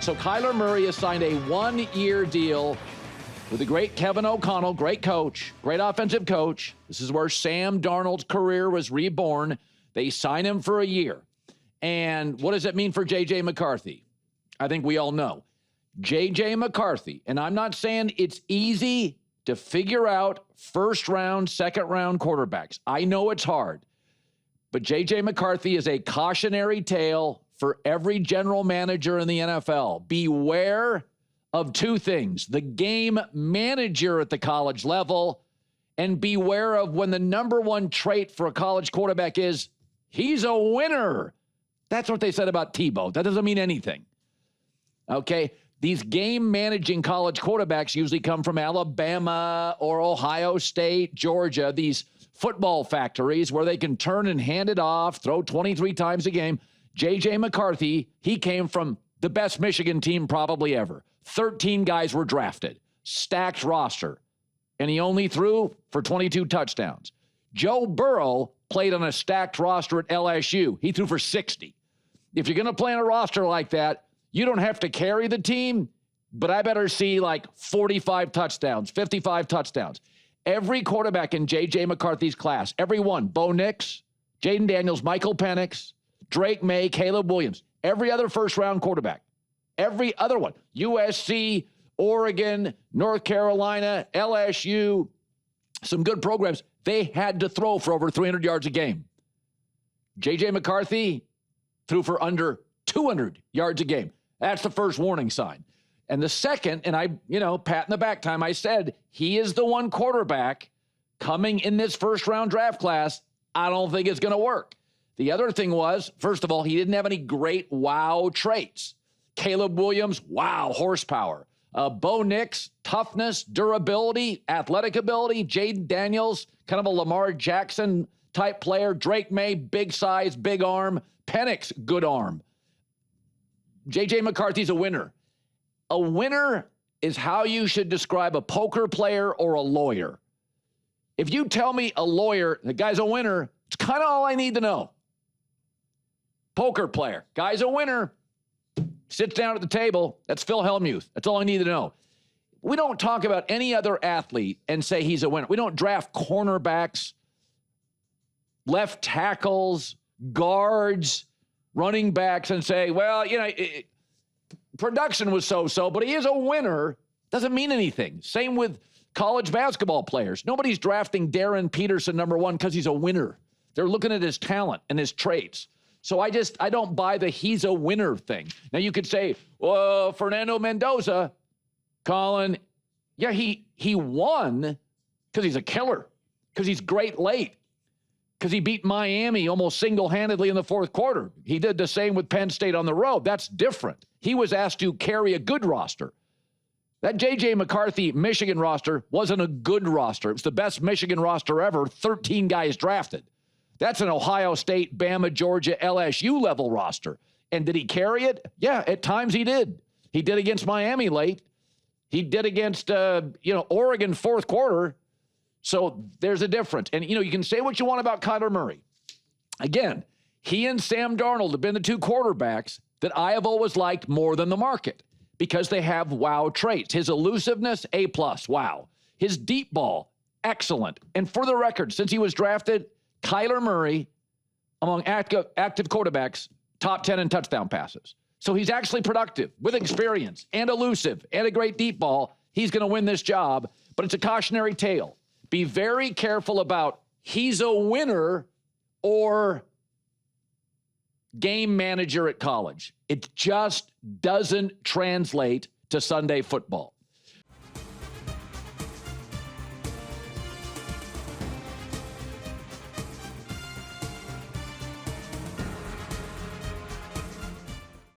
So Kyler Murray has signed a one-year deal with the great Kevin O'Connell, great coach, great offensive coach. This is where Sam Darnold's career was reborn. They sign him for a year. And what does it mean for J.J. McCarthy? I think we all know. J.J. McCarthy, and I'm not saying it's easy to figure out first-round, second-round quarterbacks. I know it's hard. But J.J. McCarthy is a cautionary tale for every general manager in the NFL. Beware of two things: the game manager at the college level, and beware of when the number one trait for a college quarterback is he's a winner. That's what they said about Tebow. That doesn't mean anything. Okay? These game-managing college quarterbacks usually come from Alabama or Ohio State, Georgia, these football factories where they can turn and hand it off, throw 23 times a game. J.J. McCarthy, he came from the best Michigan team probably ever. 13 guys were drafted, stacked roster, and he only threw for 22 touchdowns. Joe Burrow played on a stacked roster at LSU. He threw for 60. If you're going to play on a roster like that, you don't have to carry the team, but I better see like 45 touchdowns, 55 touchdowns. Every quarterback in J.J. McCarthy's class, every one, Bo Nix, Jaden Daniels, Michael Penix, Drake May, Caleb Williams, every other first-round quarterback, every other one, USC, Oregon, North Carolina, LSU, some good programs, they had to throw for over 300 yards a game. J.J. McCarthy threw for under 200 yards a game. That's the first warning sign. And the second, and I, pat in the back time, I said, he is the one quarterback coming in this first-round draft class. I don't think it's going to work. The other thing was, first of all, he didn't have any great wow traits. Caleb Williams, wow, horsepower. Bo Nix, toughness, durability, athletic ability. Jaden Daniels, kind of a Lamar Jackson type player. Drake May, big size, big arm. Penix, good arm. J.J. McCarthy's a winner. A winner is how you should describe a poker player or a lawyer. If you tell me a lawyer, the guy's a winner, it's kind of all I need to know. Poker player, guy's a winner, sits down at the table, that's Phil Hellmuth. That's all I need to know. We don't talk about any other athlete and say he's a winner. We don't draft cornerbacks, left tackles, guards, running backs and say, well, production was so-so, but he is a winner. Doesn't mean anything. Same with college basketball players. Nobody's drafting Darren Peterson number one because he's a winner. They're looking at his talent and his traits. So I don't buy the he's a winner thing. Now you could say, well, Fernando Mendoza, Colin, yeah, he won because he's a killer, because he's great late, because he beat Miami almost single-handedly in the fourth quarter. He did the same with Penn State on the road. That's different. He was asked to carry a good roster. That J.J. McCarthy Michigan roster wasn't a good roster. It was the best Michigan roster ever, 13 guys drafted. That's an Ohio State, Bama, Georgia, LSU level roster. And did he carry it? Yeah, at times he did. He did against Miami late. He did against, Oregon fourth quarter. So there's a difference. And, you can say what you want about Kyler Murray. Again, he and Sam Darnold have been the two quarterbacks that I have always liked more than the market because they have wow traits. His elusiveness, A+, wow. His deep ball, excellent. And for the record, since he was drafted, Kyler Murray, among active quarterbacks, top 10 in touchdown passes. So he's actually productive with experience and elusive and a great deep ball. He's going to win this job, but it's a cautionary tale. Be very careful about he's a winner or game manager at college. It just doesn't translate to Sunday football.